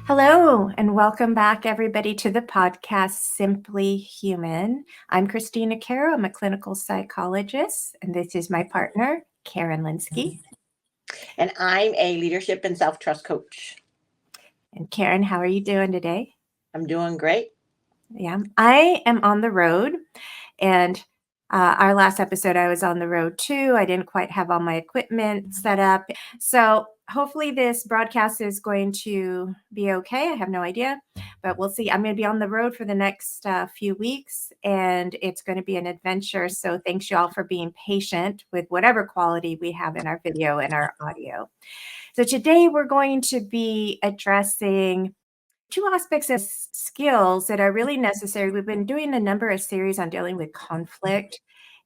Hello, and welcome back, everybody, to the podcast Simply Human. I'm Christina Caro. I'm a clinical psychologist, and this is my partner, Karen Linsky. And I'm a leadership and self-trust coach. And Karen, how are you doing today? I'm doing great. Yeah, I am on the road, and our last episode, I was on the road too. I didn't quite have all my equipment set up. So hopefully this broadcast is going to be okay. I have no idea, but we'll see. I'm going to be on the road for the next few weeks, and it's going to be an adventure. So thanks you all for being patient with whatever quality we have in our video and our audio. So today we're going to be addressing two aspects of skills that are really necessary. We've been doing a number of series on dealing with conflict.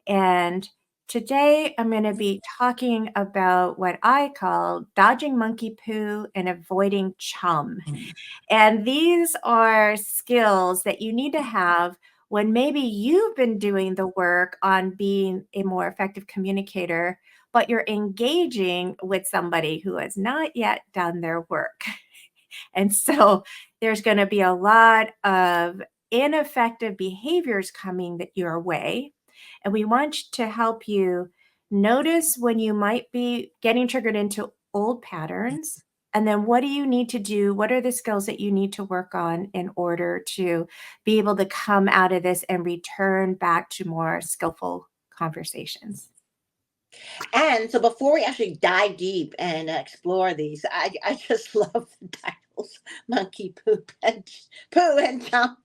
And today I'm going to be talking about what I call dodging monkey poo and avoiding chum. And these are skills that you need to have when maybe you've been doing the work on being a more effective communicator, but you're engaging with somebody who has not yet done their work. And so there's going to be a lot of ineffective behaviors coming your way. And we want to help you notice when you might be getting triggered into old patterns. And then what do you need to do? What are the skills that you need to work on in order to be able to come out of this and return back to more skillful conversations? And so before we actually dive deep and explore these, I just love the titles, monkey poo and chum.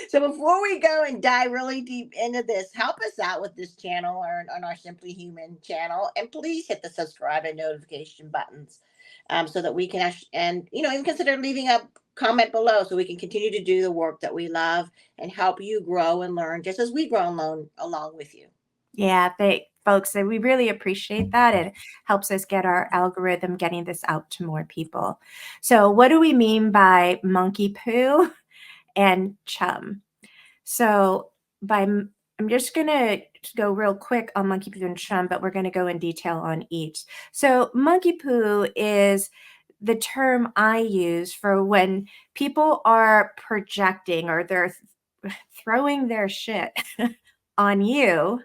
So before we go and dive really deep into this, help us out with this channel or on our Simply Human channel. And please hit the subscribe and notification buttons so that we can actually, and even consider leaving a comment below so we can continue to do the work that we love and help you grow and learn just as we grow and learn along with you. Yeah, folks, we really appreciate that. It helps us get our algorithm getting this out to more people. So what do we mean by monkey poo and chum? So I'm just going to go real quick on monkey poo and chum, but we're going to go in detail on each. So monkey poo is the term I use for when people are projecting or they're throwing their shit on you.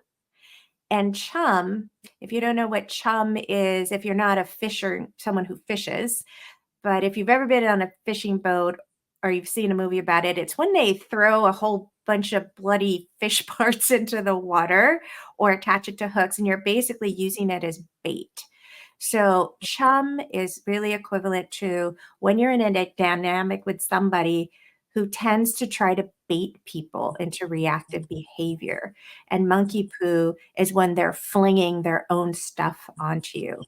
And chum, if you don't know what chum is, if you're not a fisher, someone who fishes, but if you've ever been on a fishing boat or you've seen a movie about it, it's when they throw a whole bunch of bloody fish parts into the water or attach it to hooks, and you're basically using it as bait. So chum is really equivalent to when you're in a dynamic with somebody who tends to try to bait people into reactive behavior. And monkey poo is when they're flinging their own stuff onto you.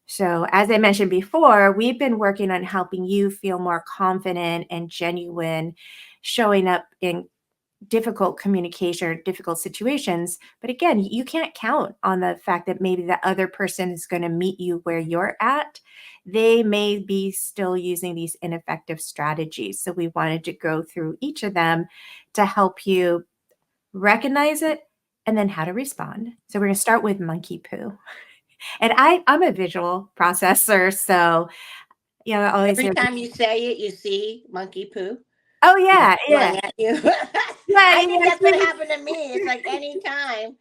So, as I mentioned before, we've been working on helping you feel more confident and genuine, showing up in difficult communication or difficult situations. But again, you can't count on the fact that maybe the other person is going to meet you where you're at. They may be still using these ineffective strategies. So we wanted to go through each of them to help you recognize it and then how to respond. So we're going to start with monkey poo. And I'm a visual processor, so I always Every hear, time you say it, you see monkey poo oh yeah, yeah, going at you. yeah, I think yeah, that's what happened to me. It's like anytime,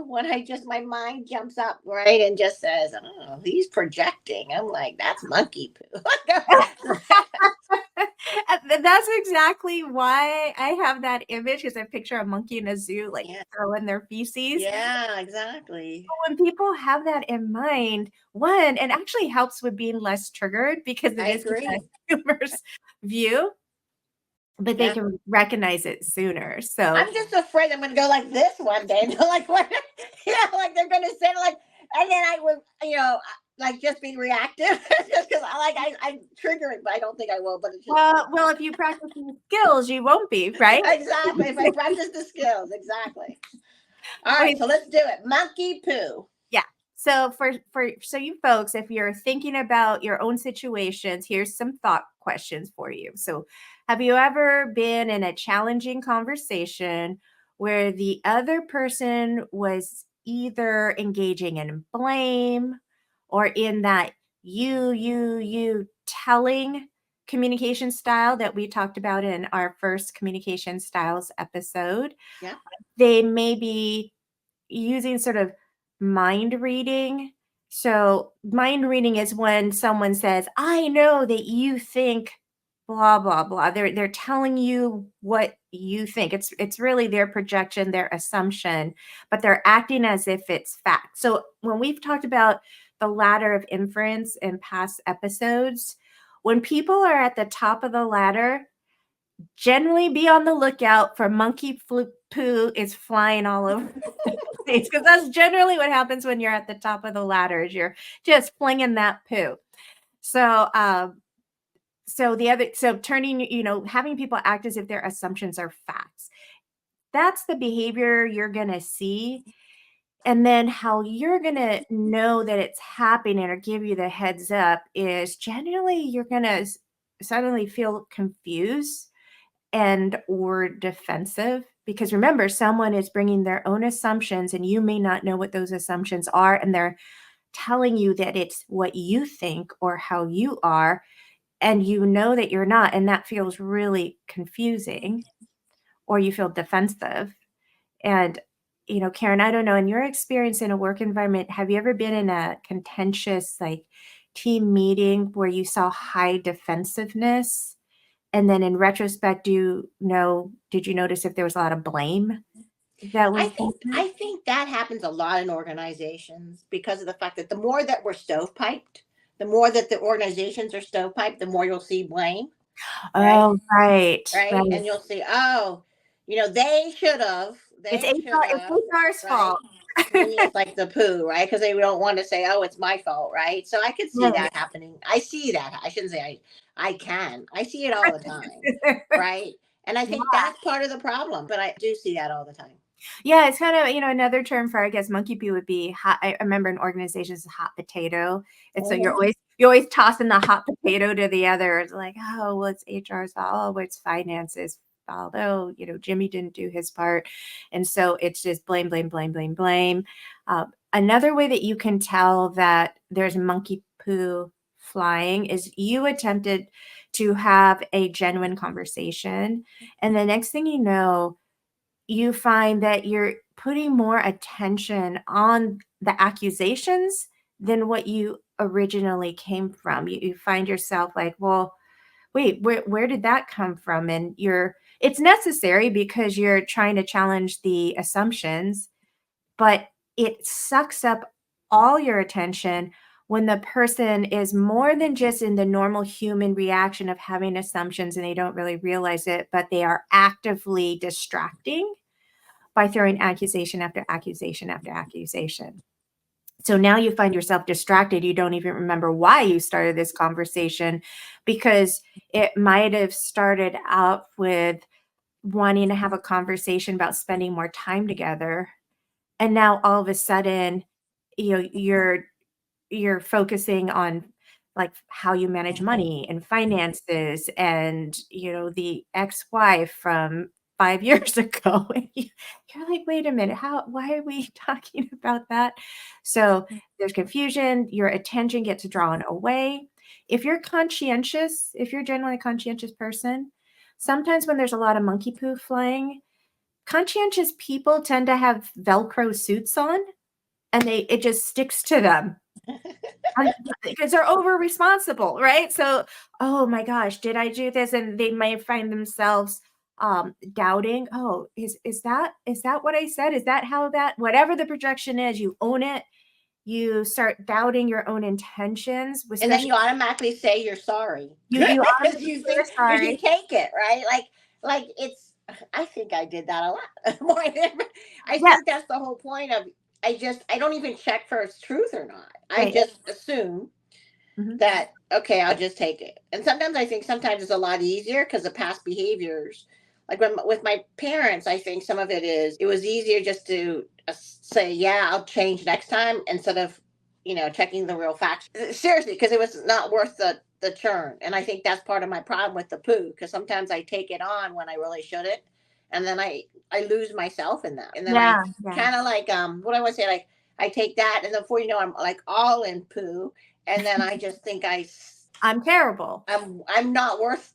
when my mind jumps up, right, and just says, oh, he's projecting. I'm like, that's monkey poo. That's exactly why I have that image, because I picture a monkey in a zoo, like Yeah, throwing their feces. yeah, exactly. When people have that in mind, one, it actually helps with being less triggered because it I is a agree. humorous view, but they Yeah. can recognize it sooner. So I'm just afraid I'm going to go like this one day. And they're like, what? Like they're going to say, like, and then I would, like just be reactive just because I trigger it, but I don't think I will. But it's just well, if you practice these skills, you won't be, right? exactly if I practice the skills, exactly. All right, Okay, so let's do it. Monkey poo. yeah. So so you folks, if you're thinking about your own situations, here's some thought questions for you. So, have you ever been in a challenging conversation where the other person was either engaging in blame or in that you telling? communication style that we talked about in our first communication styles episode. Yeah. They may be using sort of mind reading. So, mind reading is when someone says, "I know that you think blah blah blah." They're telling you what you think. It's really their projection, their assumption, but they're acting as if it's fact. So, when we've talked about the ladder of inference in past episodes, when people are at the top of the ladder, generally be on the lookout for monkey poo is flying all over the place, because that's generally what happens when you're at the top of the ladder is you're just flinging that poo. So so turning, having people act as if their assumptions are facts, that's the behavior you're going to see. And then how you're going to know that it's happening or give you the heads up is generally you're going to suddenly feel confused and or defensive, because remember, someone is bringing their own assumptions and you may not know what those assumptions are, and they're telling you that it's what you think or how you are, and you know that you're not, and that feels really confusing, or you feel defensive. And Karen, I don't know, in your experience in a work environment, have you ever been in a contentious like team meeting where you saw high defensiveness? And then in retrospect, did you notice if there was a lot of blame that was being I put? think that happens a lot in organizations because of the fact that the more that we're stovepiped, the more that the organizations are stovepiped, the more you'll see blame, right? Oh, right, Right? right. And you'll see, oh, It's they should HR, it's have, HR's right? fault. Meaning it's like the poo, right? Because they don't want to say, oh, it's my fault, right? So I could see Right. that happening. I see that. I shouldn't say I can. I see it all the time, right? And I think that's part of the problem, but I do see that all the time. Yeah, it's kind of, another term for, I guess, monkey poo would be hot. I remember in organizations, hot potato. And so Mhm. you're always tossing the hot potato to the other. It's like, oh, well, it's HR's fault. Oh, well, it's finances fault. Oh, Jimmy didn't do his part. And so it's just blame, blame, blame, blame, blame. Another way that you can tell that there's monkey poo flying is you attempted to have a genuine conversation. And the next thing you know, you find that you're putting more attention on the accusations than what you originally came from. You find yourself like, well, wait, where did that come from? And it's necessary because you're trying to challenge the assumptions, but it sucks up all your attention when the person is more than just in the normal human reaction of having assumptions and they don't really realize it, but they are actively distracting by throwing accusation after accusation after accusation. So now you find yourself distracted. You don't even remember why you started this conversation, because it might have started out with wanting to have a conversation about spending more time together. And now all of a sudden, you're focusing on like how you manage money and finances and the ex-wife from 5 years ago. And you're like, wait a minute, why are we talking about that? So there's confusion, your attention gets drawn away. If you're generally a conscientious person, sometimes when there's a lot of monkey poo flying, conscientious people tend to have velcro suits on, and it just sticks to them. Because they're over responsible, right? So, oh my gosh, did I do this? And they might find themselves doubting, oh, is that what I said? Is that how that, whatever the projection is, you own it. You start doubting your own intentions, And then especially you automatically say you're sorry you because automatically say you're because you sorry. take it, right? Like it's. I think I did that a lot more than I Yeah, think that's the whole point of. I don't even check for it's truth or not. I right. just assume Mhm. that okay, I'll just take it. And sometimes I think sometimes it's a lot easier because of past behaviors. Like with my parents, I think some of it was easier just to say, yeah, I'll change next time instead of checking the real facts. Seriously, because it was not worth the churn. And I think that's part of my problem with the poo because sometimes I take it on when I really shouldn't, and then I lose myself in that, and then I Yeah, yeah. kind of like what I want to say, like I take that, and then before you know I'm like all in poo, and then I just think I'm terrible. I'm not worth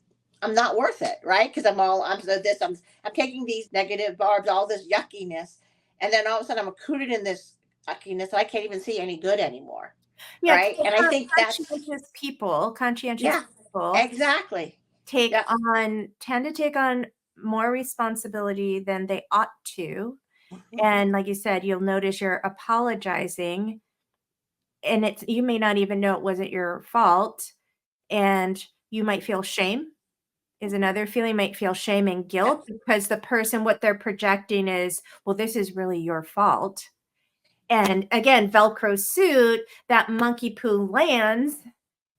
it, right? Because I'm taking these negative barbs, all this yuckiness, and then all of a sudden I'm included in this yuckiness. I can't even see any good anymore, Yeah, right? And I think that's conscientious yeah, people exactly. take Yeah. on tend to take on more responsibility than they ought to. Mhm. And like you said, you'll notice you're apologizing and you may not even know it wasn't your fault. And you might feel shame is another feeling, might feel shame and Yeah. guilt because the person, what they're projecting is, well, this is really your fault. And again, Velcro suit, that monkey poo lands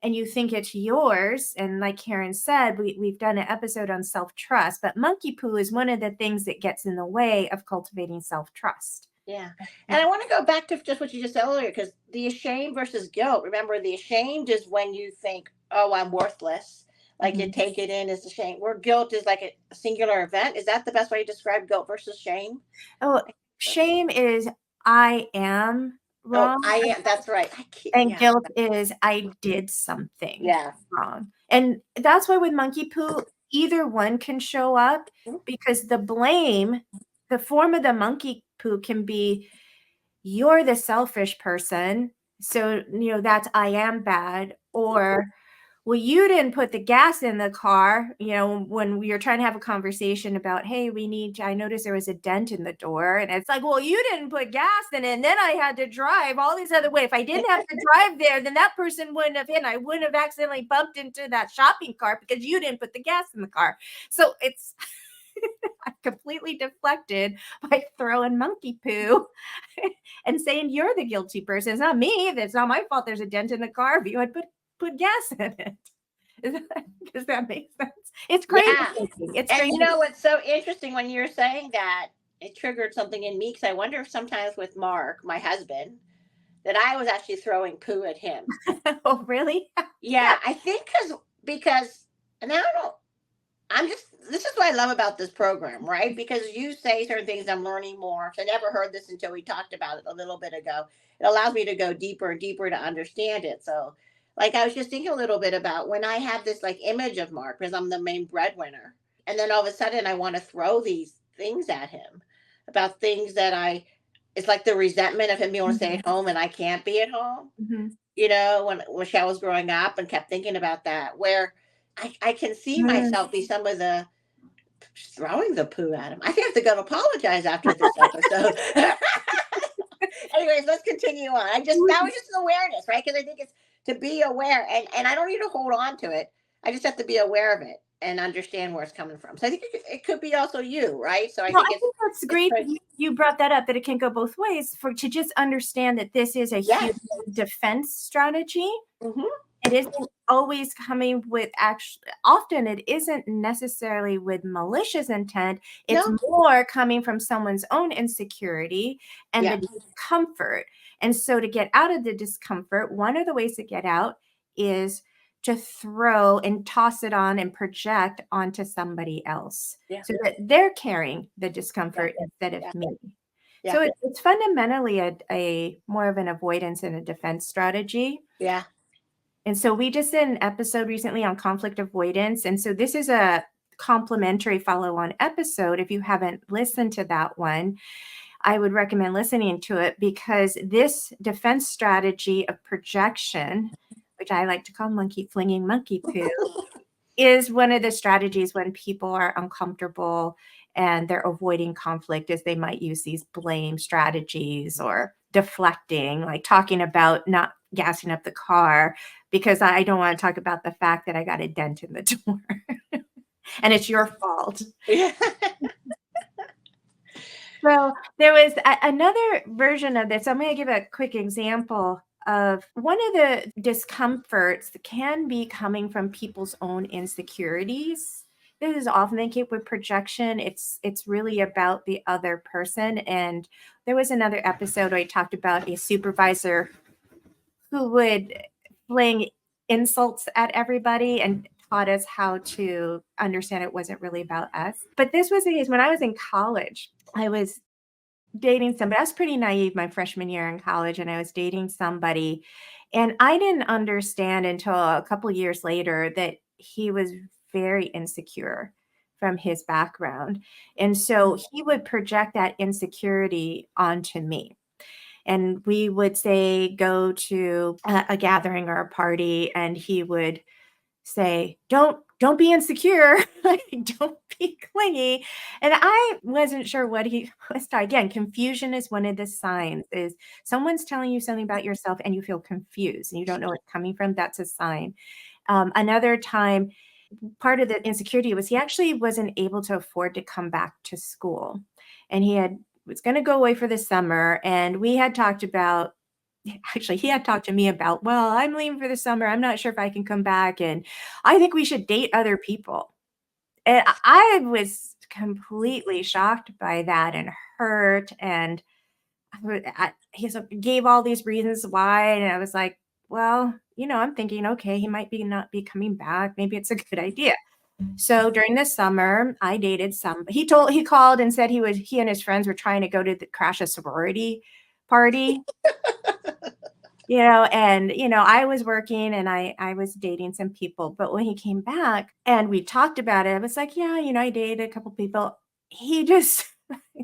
and you think it's yours. And like Karen said, we've done an episode on self-trust, but monkey poo is one of the things that gets in the way of cultivating self-trust. Yeah. And I want to go back to just what you just said earlier, because the ashamed versus guilt. Remember, the ashamed is when you think, oh, I'm worthless. Like you Mhm. take it in as a shame. Where guilt is like a singular event. Is that the best way to describe guilt versus shame? Oh, shame is I am Oh, wrong, I am. That's right. and Yeah. guilt is I did something Yeah. wrong. And that's why with monkey poo, either one can show up because the blame, the form of the monkey poo can be you're the selfish person. So, that's I am bad. Or, well, you didn't put the gas in the car. When we were trying to have a conversation about, hey, I noticed there was a dent in the door. And it's like, well, you didn't put gas in it. And then I had to drive all these other way. If I didn't have to drive there, then that person wouldn't have hit. I wouldn't have accidentally bumped into that shopping cart because you didn't put the gas in the car. So it's completely deflected by throwing monkey poo and saying you're the guilty person. It's not me. It's not my fault. There's a dent in the car if you had put gas in it. Does that make sense? It's crazy Yeah. thinking. It's And crazy. you know what's so interesting when you're saying that, it triggered something in me, because I wonder if sometimes with Mark, my husband, that I was actually throwing poo at him. Oh, really? Yeah, I think because and I don't I'm just this is what I love about this program, right? Because you say certain things, I'm learning more. 'Cause I never heard this until we talked about it a little bit ago. It allows me to go deeper and deeper to understand it. So, like, I was just thinking a little bit about when I have this like image of Mark because I'm the main breadwinner, and then all of a sudden I want to throw these things at him about things that I. It's like the resentment of him being able to stay Mhm, at home and I can't be at home, mhm, when I was growing up and kept thinking about that, where I can see mm. myself be some of the throwing the poo at him. I think I have to go to apologize after this episode. Anyways, let's continue on. That was just an awareness, right? Because I think it's to be aware, and I don't need to hold on to it. I just have to be aware of it and understand where it's coming from. So I think it could be also you, right? So I No, think I think that's it's great that you brought that up, that it can go both ways to just understand that this is a human yes. defense strategy. Hmm. It isn't always coming with often it isn't necessarily with malicious intent. It's No. more coming from someone's own insecurity and the Yeah. discomfort. And so to get out of the discomfort, one of the ways to get out is to throw and toss it on and project onto somebody else Yeah. so that they're carrying the Yeah. discomfort instead of Yeah. me. Yeah. So it's fundamentally a more of an avoidance and a defense strategy. Yeah. And so we just did an episode recently on conflict avoidance. And so this is a complimentary follow on episode. If you haven't listened to that one, I would recommend listening to it because this defense strategy of projection, which I like to call monkey flinging monkey poo, is one of the strategies when people are uncomfortable and they're avoiding conflict is they might use these blame strategies or deflecting, like talking about not gassing up the car because I don't want to talk about the fact that I got a dent in the door and it's your fault. Yeah. So there was another version of this. I'm going to give a quick example of one of the discomforts that can be coming from people's own insecurities. This is often the case with projection. It's really about the other person. And there was another episode where I talked about a supervisor who would fling insults at everybody and taught us how to understand it wasn't really about us. But this was the case when I was in college. I was dating somebody. I was pretty naive my freshman year in college, and I was dating somebody, and I didn't understand until a couple years later that he was very insecure from his background. And so he would project that insecurity onto me. And we would say go to a gathering or a party, and he would say, don't be insecure, like, don't be clingy. And I wasn't sure what he was. Again, confusion is one of the signs. Is someone's telling you something about yourself and you feel confused and you don't know where it's coming from, that's a sign. Another time, part of the insecurity was he actually wasn't able to afford to come back to school, and he had was going to go away for the summer, and we had talked about, actually, he had talked to me about, well, I'm leaving for the summer. I'm not sure if I can come back. And I think we should date other people. And I was completely shocked by that and hurt. And he gave all these reasons why. And I was like, well, I'm thinking, okay, he might be not be coming back. Maybe it's a good idea. So during the summer, I dated some. He called and said he and his friends were trying to go to crash a sorority party. And I was working and I was dating some people, but when he came back and we talked about it, I was like, yeah, I dated a couple people. He just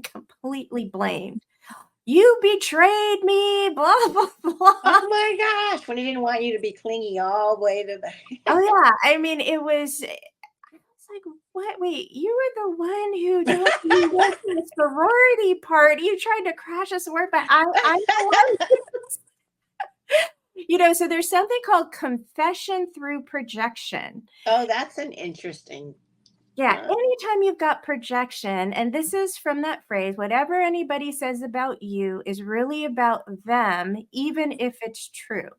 completely blamed. You betrayed me, blah, blah, blah. Oh my gosh, when he didn't want you to be clingy all the way to Oh, the yeah. I mean, I was like, what? Wait, you were the one who told me you went to a sorority party. You tried to crash a sorority, but I'm the one. So there's something called confession through projection. Oh, that's an interesting. Yeah, uh, anytime you've got projection, and this is from that phrase, whatever anybody says about you is really about them, even if it's true.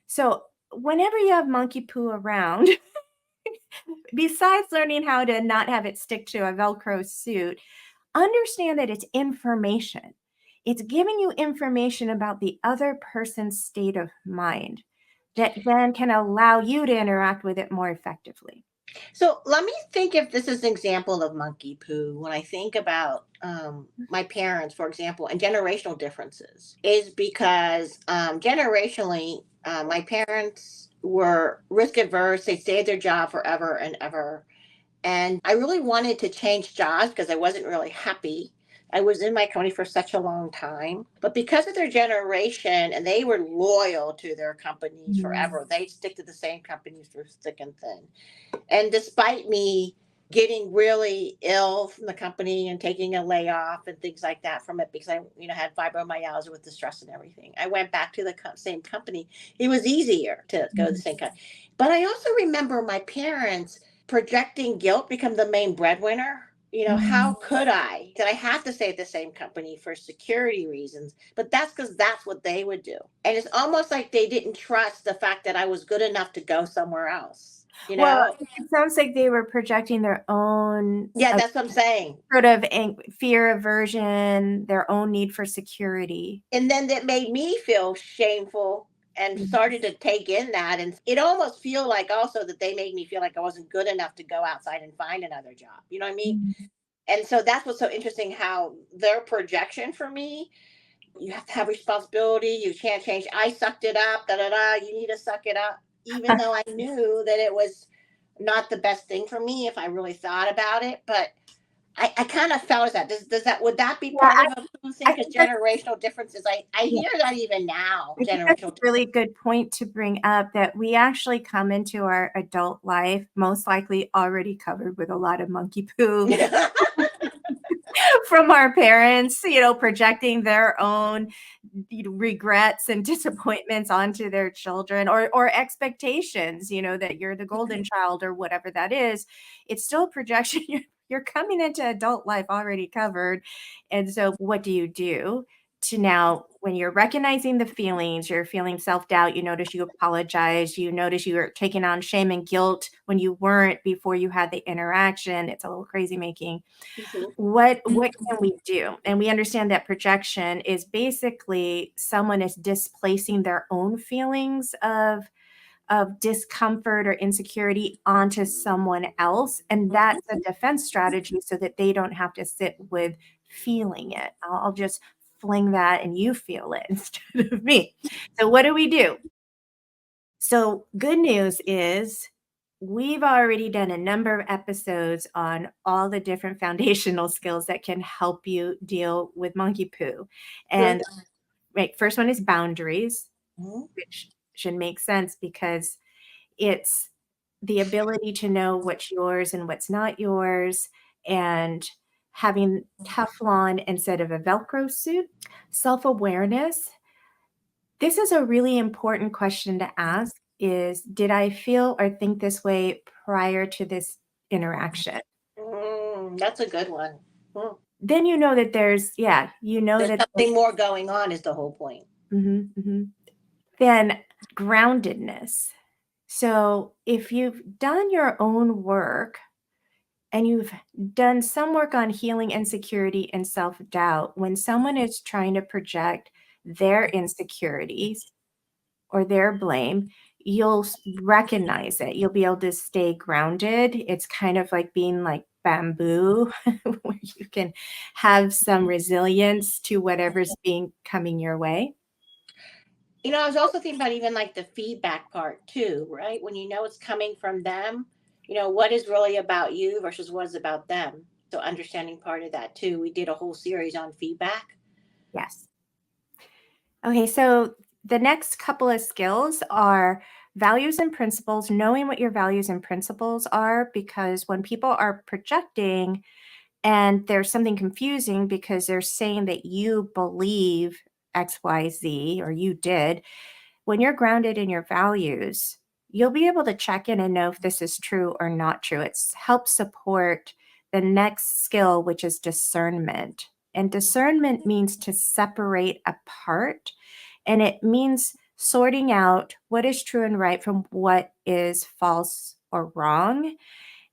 So whenever you have monkey poo around, besides learning how to not have it stick to a Velcro suit, understand that it's information. It's giving you information about the other person's state of mind that then can allow you to interact with it more effectively. So let me think if this is an example of monkey poo. When I think about my parents, for example, and generational differences, is because generationally, my parents were risk averse. They stayed at their job forever and ever. And I really wanted to change jobs because I wasn't really happy. I was in my company for such a long time. But because of their generation and they were loyal to their companies Mhm. forever, they stick to the same companies through thick and thin. And despite me getting really ill from the company and taking a layoff and things like that from it because I, had fibromyalgia with the stress and everything, I went back to the same company. It was easier to go to the Mhm. same company. But I also remember my parents projecting guilt, become the main breadwinner. How Mhm. could I? Did I have to stay at the same company for security reasons? But that's because that's what they would do. And it's almost like they didn't trust the fact that I was good enough to go somewhere else. You Well, know? it sounds like they were projecting their own Yeah, that's what I'm saying. sort of fear, aversion, their own need for security. And then that made me feel shameful and Mhm. started to take in that. And it almost feel like also that they made me feel like I wasn't good enough to go outside and find another job. You know what I mean? Mhm. And so that's what's so interesting how their projection for me, you have to have responsibility. You can't change. I sucked it up. Da da da. You need to suck it up. Even though I knew that it was not the best thing for me if I really thought about it. But I kind of felt that. Does that would that be Yeah, part of a food thing? I Because think that's generational differences, I yeah, hear that even now. I think that's a Generational really difference. good point to bring up, that we actually come into our adult life most likely already covered with a lot of monkey poo from our parents, projecting their own regrets and disappointments onto their children, or expectations, that you're the golden child or whatever that is. It's still a projection. You're coming into adult life already covered. And so what do you do to now, when you're recognizing the feelings, you're feeling self-doubt, you notice you apologize, you notice you are taking on shame and guilt when you weren't before you had the interaction. It's a little crazy making. Mhm. What can we do? And we understand that projection is basically someone is displacing their own feelings of discomfort or insecurity onto someone else, and that's a defense strategy so that they don't have to sit with feeling it. I'll just fling that and you feel it instead of me. So what do we do? So good news is we've already done a number of episodes on all the different foundational skills that can help you deal with monkey poo. Good. And right, first one is boundaries, Mhm. which should make sense because it's the ability to know what's yours and what's not yours, and having Teflon instead of a Velcro suit. Self-awareness. This is a really important question to ask is, did I feel or think this way prior to this interaction? That's a good one. Mm. Then you know that there's, yeah, you know There's that, something more going on is the whole point. mhm, mhm. Then groundedness. So if you've done your own work and you've done some work on healing insecurity and self-doubt, when someone is trying to project their insecurities or their blame, you'll recognize it. You'll be able to stay grounded. It's kind of like being like bamboo, where you can have some resilience to whatever's being coming your way. I was also thinking about even like the feedback part too, right? When you know it's coming from them, what is really about you versus what is about them. So understanding part of that too. We did a whole series on feedback. Yes. Okay, so the next couple of skills are values and principles, knowing what your values and principles are, because when people are projecting and there's something confusing because they're saying that you believe XYZ or you did, when you're grounded in your values, you'll be able to check in and know if this is true or not true. It's helps support the next skill, which is discernment. And discernment means to separate apart, and it means sorting out what is true and right from what is false or wrong.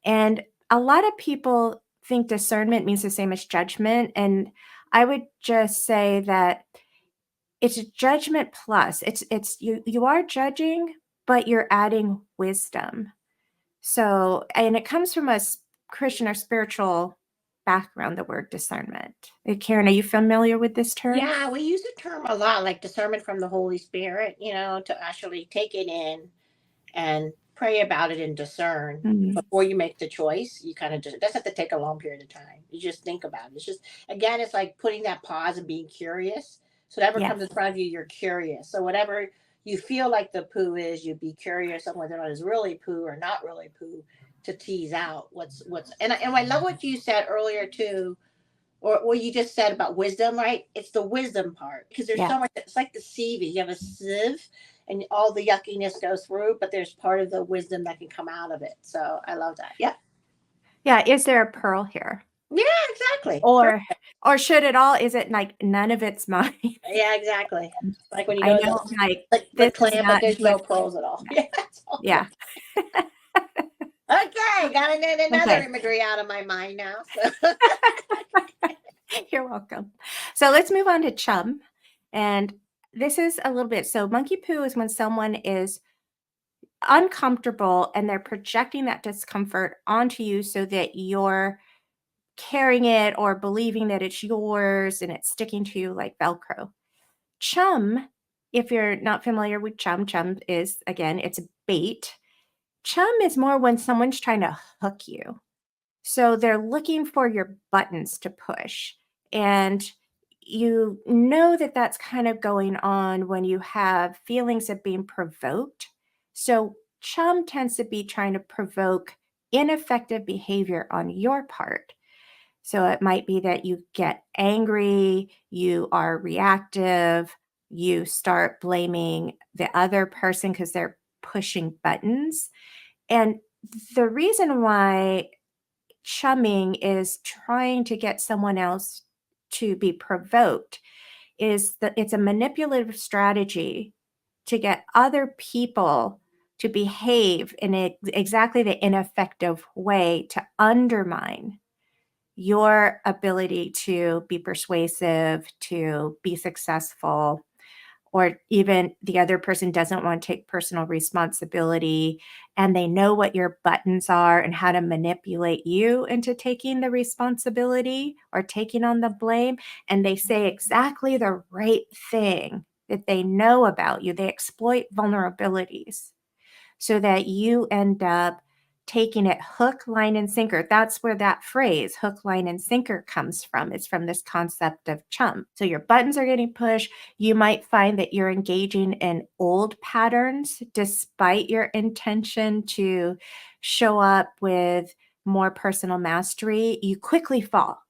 And a lot of people think discernment means the same as judgment. And I would just say that it's a judgment plus. It's you are judging, but you're adding wisdom. So, and it comes from Christian or spiritual background, the word discernment. Karen, are you familiar with this term? Yeah, we use the term a lot, like discernment from the Holy Spirit, to actually take it in and pray about it and discern Mhm. before you make the choice. You kind of just, it doesn't have to take a long period of time. You just think about it. It's just, again, it's like putting that pause and being curious. So whatever Yes. comes in front of you, you're curious. So whatever you feel like the poo is, you be curious on whether or not it's really poo or not really poo, to tease out what's and I love what you said earlier too, or what you just said about wisdom, right? It's the wisdom part, because there's Yeah. so much. It's like the sieve. You have a sieve, and all the yuckiness goes through, but there's part of the wisdom that can come out of it. So I love that. Yeah, Yeah. Is there a pearl here? yeah, exactly. Or should it all, is it like none of it's mine? Yeah, exactly. Like when you I go know, to like, the this is clam, but not there's no good. pearls at all. Yeah, that's all good. Yeah. Okay, got another Okay. imagery out of my mind now. So. You're welcome. So let's move on to chum. And this is a little bit, so monkey poo is when someone is uncomfortable and they're projecting that discomfort onto you so that you're carrying it or believing that it's yours and it's sticking to you like Velcro. Chum, if you're not familiar with chum, chum is, again, it's a bait. Chum is more when someone's trying to hook you. So they're looking for your buttons to push. And you know that that's kind of going on when you have feelings of being provoked. So chum tends to be trying to provoke ineffective behavior on your part. So it might be that you get angry, you are reactive, you start blaming the other person because they're pushing buttons. And the reason why chumming is trying to get someone else to be provoked is that it's a manipulative strategy to get other people to behave in exactly the ineffective way to undermine your ability to be persuasive, to be successful, or even the other person doesn't want to take personal responsibility, and they know what your buttons are and how to manipulate you into taking the responsibility or taking on the blame, and they say exactly the right thing that they know about you. They exploit vulnerabilities so that you end up taking it hook, line, and sinker. That's where that phrase, hook, line, and sinker, comes from. It's from this concept of chum. So your buttons are getting pushed. You might find that you're engaging in old patterns despite your intention to show up with more personal mastery. You quickly fall.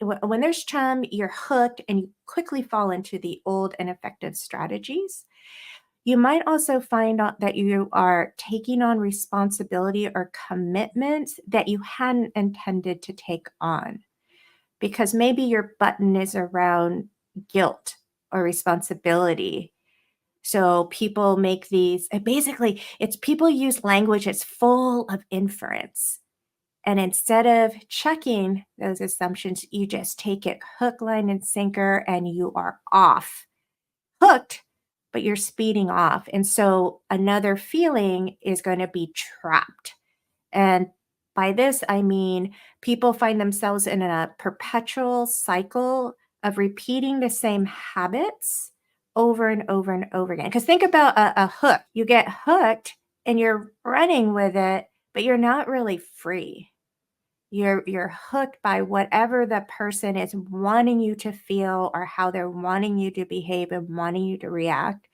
When there's chum, you're hooked and you quickly fall into the old and effective strategies. You might also find out that you are taking on responsibility or commitments that you hadn't intended to take on, because maybe your button is around guilt or responsibility. So people make these, basically, it's people use language that's full of inference. And instead of checking those assumptions, you just take it hook, line, and sinker, and you are off hooked, but you're speeding off. And so another feeling is going to be trapped. And by this, I mean people find themselves in a perpetual cycle of repeating the same habits over and over and over again. Because think about a hook. You get hooked and you're running with it, but you're not really free. You're hooked by whatever the person is wanting you to feel or how they're wanting you to behave and wanting you to react,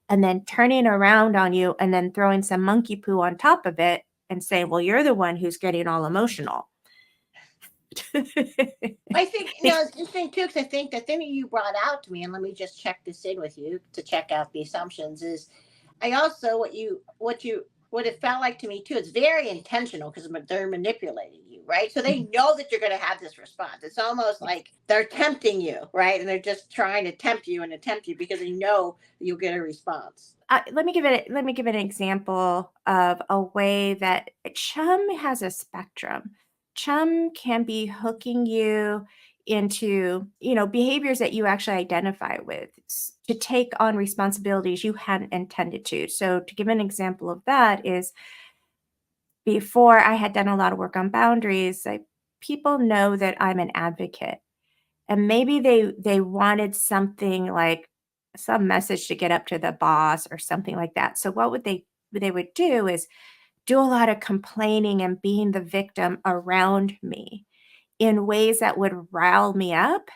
and then turning around on you and then throwing some monkey poo on top of it and saying, well, you're the one who's getting all emotional. I think it's interesting too, because I think the thing that you brought out to me, and let me just check this in with you to check out the assumptions, is I also what it felt like to me too. It's very intentional because they're manipulating you, right? So they know that you're going to have this response. It's almost like they're tempting you, right? And they're just trying to tempt you and tempt you because they know you'll get a response. Let me give an example of a way that Chum has a spectrum. Chum can be hooking you into, behaviors that you actually identify with, to take on responsibilities you hadn't intended to. So to give an example of that is, before I had done a lot of work on boundaries, people know that I'm an advocate, and maybe they wanted something like some message to get up to the boss or something like that. So what they would do is do a lot of complaining and being the victim around me in ways that would rile me up,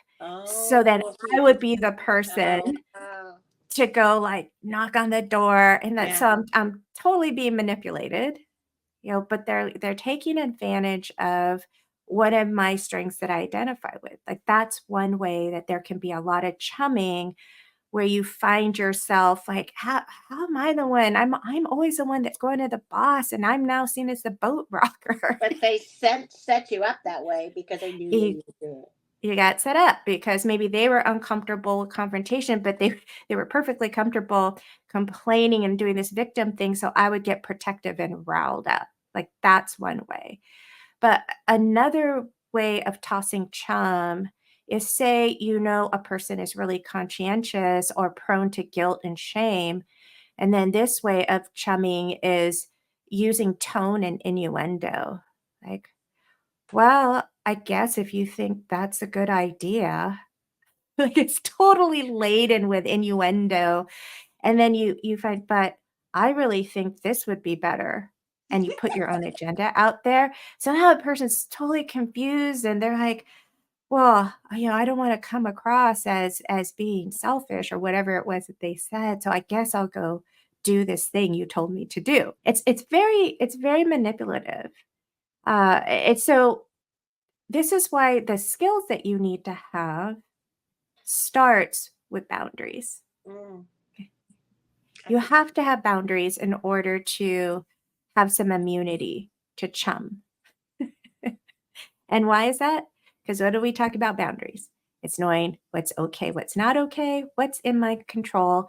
so that Oh, so I you would could. be the person Oh, wow. to go like knock on the door, and that, Yeah. so I'm totally being manipulated, but they're taking advantage of one of my strengths that I identify with. Like, that's one way that there can be a lot of chumming, where you find yourself like, how am I the one? I'm always the one that's going to the boss, and I'm now seen as the boat rocker. But they set you up that way because they knew that you you would do it. you got set up because maybe they were uncomfortable with confrontation, but they were perfectly comfortable complaining and doing this victim thing. So I would get protective and riled up. Like, that's one way. But another way of tossing chum is, say, a person is really conscientious or prone to guilt and shame. And then this way of chumming is using tone and innuendo. Like, well, I guess if you think that's a good idea, like, it's totally laden with innuendo. And then you find, but I really think this would be better. And you put your own agenda out there. So now a person's totally confused and they're like, well, I don't want to come across as being selfish or whatever it was that they said. So I guess I'll go do this thing you told me to do. It's very manipulative. It's so This is why the skills that you need to have starts with boundaries. Mm, I You think. have to have boundaries in order to have some immunity to chum. And why is that? Because what do we talk about boundaries? It's knowing what's okay, what's not okay, what's in my control,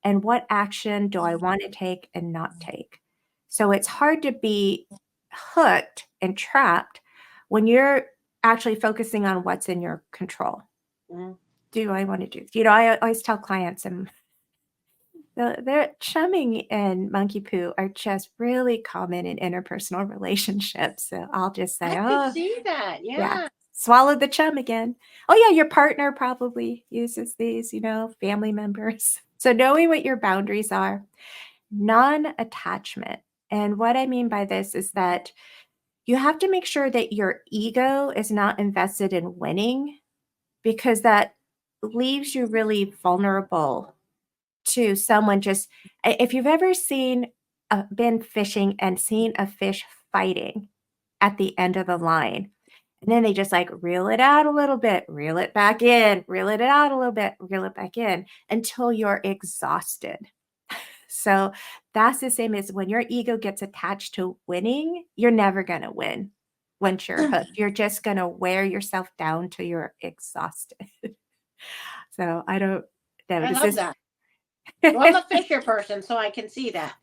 and what action do I want to take and not take. So it's hard to be hooked and trapped when you're actually focusing on what's in your control. Mm. Do I want to do? I always tell clients, and The chumming and monkey poo are just really common in interpersonal relationships. So I'll just say, I could oh, see that. yeah, Yeah. swallow the chum again. Oh, yeah, your partner probably uses these, family members. So knowing what your boundaries are, non attachment. And what I mean by this is that you have to make sure that your ego is not invested in winning because that leaves you really vulnerable to someone just if you've ever been fishing and seen a fish fighting at the end of the line, and then they just like reel it out a little bit, reel it back in, reel it out a little bit, reel it back in until you're exhausted. So that's the same as when your ego gets attached to winning, you're never going to win once you're hooked. You're just going to wear yourself down till you're exhausted. So I don't know. I This love is that. Well, I'm a fisher person, so I can see that.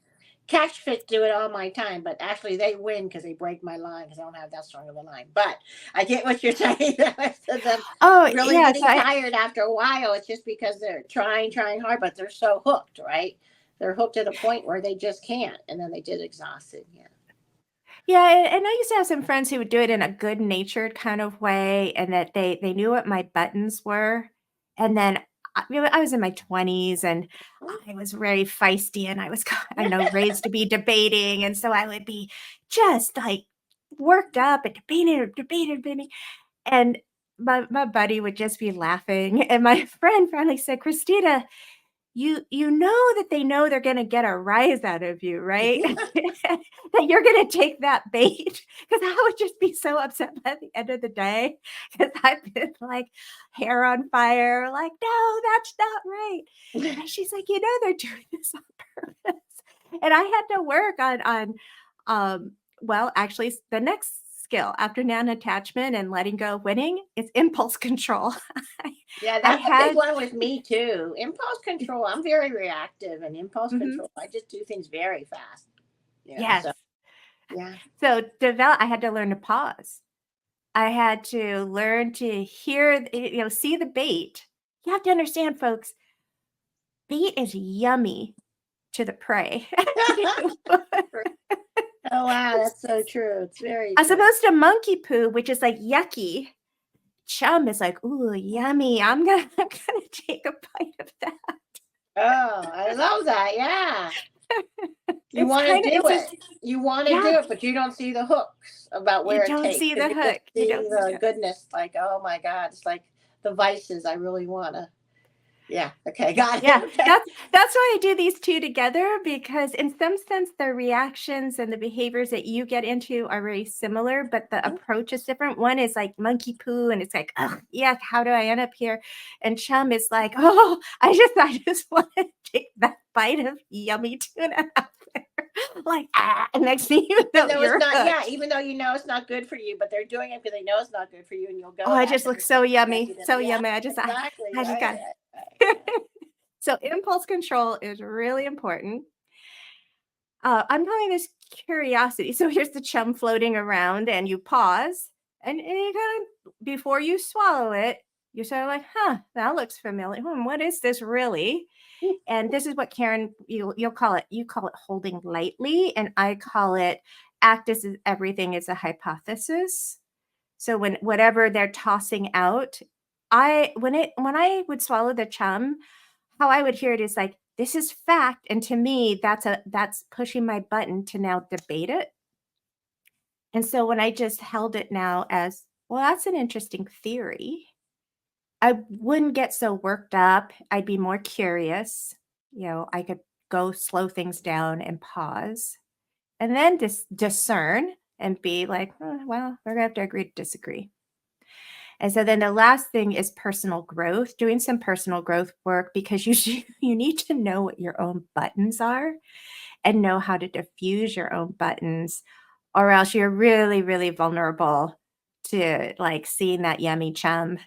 Catch fish do it all my time, but actually they win because they break my line because I don't have that strong of a line. But I get what you're saying. Most of them oh really yeah. So getting tired after a while. It's just because they're trying hard, but they're so hooked, right? They're hooked to the point where they just can't, and then they get exhausted. Yeah. Yeah, and I used to have some friends who would do it in a good-natured kind of way, and that they knew what my buttons were, and then I was in my 20s, and I was very feisty, and I was I know raised to be debating, and so I would be just like worked up and debating, and my buddy would just be laughing, and my friend finally said, "Christina, you know that they know they're gonna get a rise out of you, right? That you're gonna take that bait, because I would just be so upset by the end of the day because 'cause I've been, like, hair on fire, like, "No, that's not right." And she's like, "You know they're doing this on purpose." And I had to work um, well, actually, the next skill after non-attachment and letting go of winning is impulse control. I Yeah, I that's a big had one with me too. Impulse control. I'm very reactive, and impulse Mhm. control. I just do things very fast. So Yes. yeah. So I had to learn to pause. I had to learn to see the bait. You have to understand, folks, bait is yummy to the prey. Oh wow, that's so true. It's very As true. opposed to monkey poo, which is like yucky. Chum is like, ooh, yummy. I'm gonna take a bite of that. Oh, I love that. Yeah. You It's want to kind of do it's it. just You want to yeah, do it, but you don't see the hooks about you where it don't takes see because the you're just hook. You seeing don't see the it. goodness. Like, oh my God, it's like the vices. I really want to. Yeah. Okay. Got it. Yeah, Okay. that's why I do these 2 together because in some sense, the reactions and the behaviors that you get into are very similar, but the approach is different. One is like monkey poo, and it's like, "Ugh, yuck, how do I end up here?" And Chum is like, "Oh, I just wanna take that bite of yummy tuna out there." Like, "Ah," and next thing you Even know, though it's you're not, yeah, hooked. even though you know it's not good for you, but they're doing it because they know it's not good for you, and you'll Oh, go I just after look the so things that yummy, you didn't. so Yeah, yummy. exactly. I just Right. got Right. Right. Yeah. So impulse control is really important. I'm calling this curiosity. So here's the chum floating around, and you pause, and you kind of before you swallow it, you're sort of like, "Huh, that looks familiar. What is this really?" And this is what Karen you'll call it. You call it holding lightly, and I call it act as if everything is a hypothesis. So when whatever they're tossing out, when I would swallow the chum, how I would hear it is like, "This is fact," and to me, that's pushing my button to now debate it. And so when I just held it now as, "Well, that's an interesting theory," I wouldn't get so worked up. I'd be more curious. I could go slow things down and pause, and then discern and be like, well, we're gonna have to agree to disagree." And so then the last thing is personal growth, doing some personal growth work because you need to know what your own buttons are and know how to diffuse your own buttons, or else you're really, really vulnerable to like seeing that yummy chum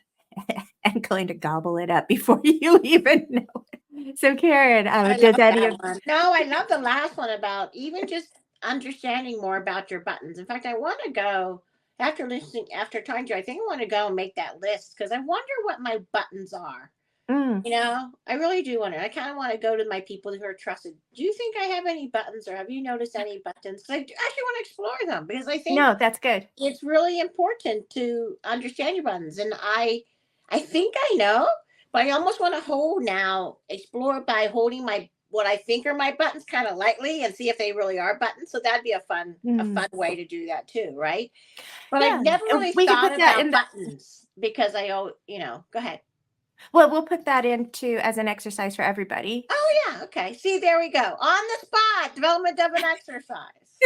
and going to gobble it up before you even know it. So Karen, I does love any that of one. No, I love the last one about even just understanding more about your buttons. In fact, I want to go after listening, after talking to you. I think I want to go and make that list because I wonder what my buttons are. Mm. I really do want to. I kind of want to go to my people who are trusted. Do you think I have any buttons, or have you noticed any buttons? 'Cause I actually want to explore them because I think No, that's good. it's really important to understand your buttons. And I think I know, but I almost want to explore by holding my what I think are my buttons kind of lightly and see if they really are buttons. So that'd be a Mm. fun way to do that too, right? But I've Yeah, never and really we could thought put that about in the buttons because go ahead. well, we'll put that into as an exercise for everybody. Oh yeah, okay. See, there we go. On the spot, development of an exercise.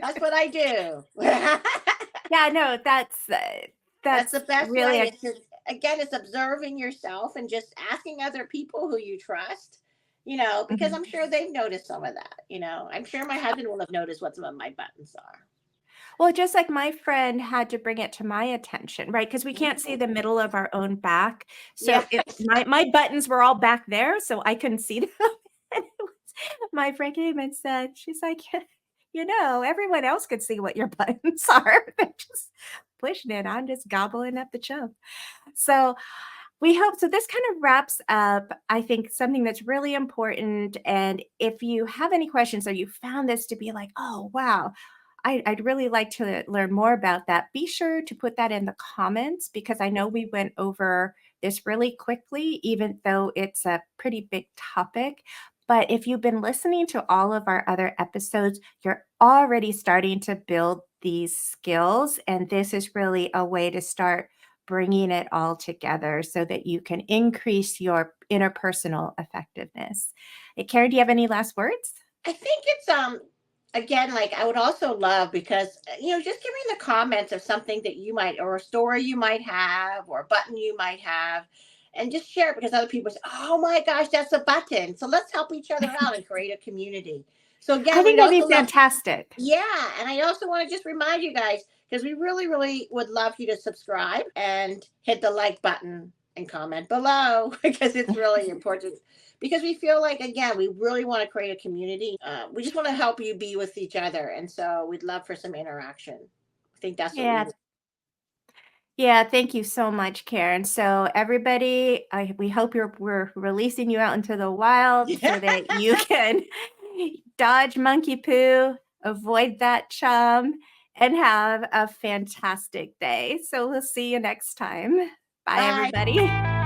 That's what I do. Yeah, no, That's the that's best really way. a Again, it's observing yourself and just asking other people who you trust. Because mhm. I'm sure they've noticed some of that. I'm sure my husband will have noticed what some of my buttons are. Well, just like my friend had to bring it to my attention, right? Because we can't see Mhm. the middle of our own back. So it Yes. my buttons were all back there, so I couldn't see them. And it was my friend came and said, she's like, everyone else could see what your buttons are. They're just pushing it. I'm just gobbling up the chump. So we hope so. This kind of wraps up, I think, something that's really important. And if you have any questions or you found this to be like, oh, wow, I'd really like to learn more about that, be sure to put that in the comments because I know we went over this really quickly, even though it's a pretty big topic. But if you've been listening to all of our other episodes, you're already starting to build these skills. And this is really a way to start bringing it all together so that you can increase your interpersonal effectiveness. Karen, do you have any last words? I think it's again, like, I would also love, because just give me the comments of something that you might, or a story you might have, or a button you might have, and just share it, because other people say, oh my gosh, that's a button. So let's help each other out and create a community. So I again, think we'd that'd also be love. fantastic. Yeah, and I also want to just remind you guys, because we really, really would love you to subscribe and hit the like button and comment below because it's really important. Because we feel like, again, we really want to create a community. We just want to help you be with each other, and so we'd love for some interaction. I think that's what we Yeah. need. Yeah, thank you so much, Karen. So everybody, we hope we're releasing you out into the wild Yeah. so that you can dodge monkey poo, avoid that chum, and have a fantastic day. So we'll see you next time. Bye, Bye. everybody.